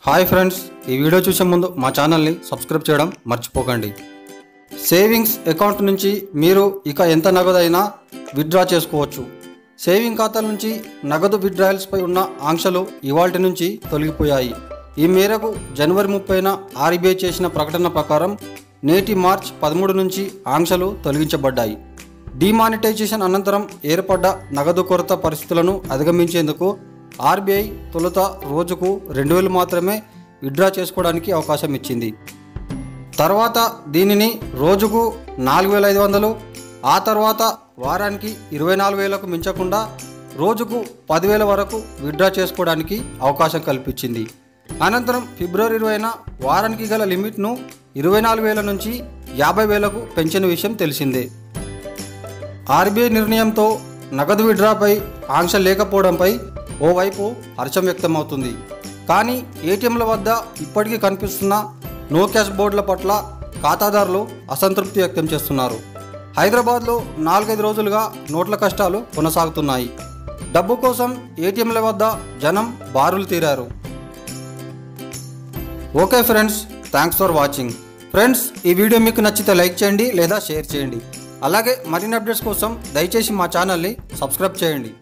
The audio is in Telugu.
హాయ్ ఫ్రెండ్స్, ఈ వీడియో చూసే ముందు మా ఛానల్ని సబ్స్క్రైబ్ చేయడం మర్చిపోకండి. సేవింగ్స్ అకౌంట్ నుంచి మీరు ఇక ఎంత నగదైనా విత్డ్రా చేసుకోవచ్చు. సేవింగ్ ఖాతాల నుంచి నగదు విత్డ్రాయల్స్పై ఉన్న ఆంక్షలు ఇవాల్టి నుంచి తొలగిపోయాయి. ఈ మేరకు జనవరి 30న ఆర్బీఐ చేసిన ప్రకటన ప్రకారం నేటి మార్చ్ 13 నుంచి ఆంక్షలు తొలగించబడ్డాయి. డిమానిటైజేషన్ అనంతరం ఏర్పడ్డ నగదు కొరత పరిస్థితులను అధిగమించేందుకు ఆర్బీఐ తొలుత రోజుకు 2000 మాత్రమే విత్డ్రా చేసుకోవడానికి అవకాశం ఇచ్చింది. తర్వాత దీనిని రోజుకు 4500, ఆ తర్వాత వారానికి 24000కు మించకుండా రోజుకు 10,000 వరకు విత్డ్రా చేసుకోవడానికి అవకాశం కల్పించింది. అనంతరం ఫిబ్రవరి 20న వారానికి గల లిమిట్ను 24,000 నుంచి 50,000కు పెంచిన విషయం తెలిసిందే. ఆర్బీఐ నిర్ణయంతో నగదు విత్డ్రాపై ఆంక్ష లేకపోవడంపై ఓవైపు హర్షం వ్యక్తమవుతుంది. కానీ ఏటీఎంల వద్ద ఇప్పటికీ కనిపిస్తున్న నో క్యాష్ బోర్డుల పట్ల ఖాతాదారులు అసంతృప్తి వ్యక్తం చేస్తున్నారు. హైదరాబాద్లో 4-5 రోజులుగా నోట్ల కష్టాలు కొనసాగుతున్నాయి. డబ్బు కోసం ఏటీఎంల వద్ద జనం బారులు తీరారు. Okay friends, thanks for watching. Friends, ఈ వీడియో మీకు నచ్చితే లైక్ చేయండి లేదా షేర్ చేయండి. అలాగే మరిన్ని అప్డేట్స్ కోసం దయచేసి మా ఛానల్ని సబ్స్క్రైబ్ చేయండి.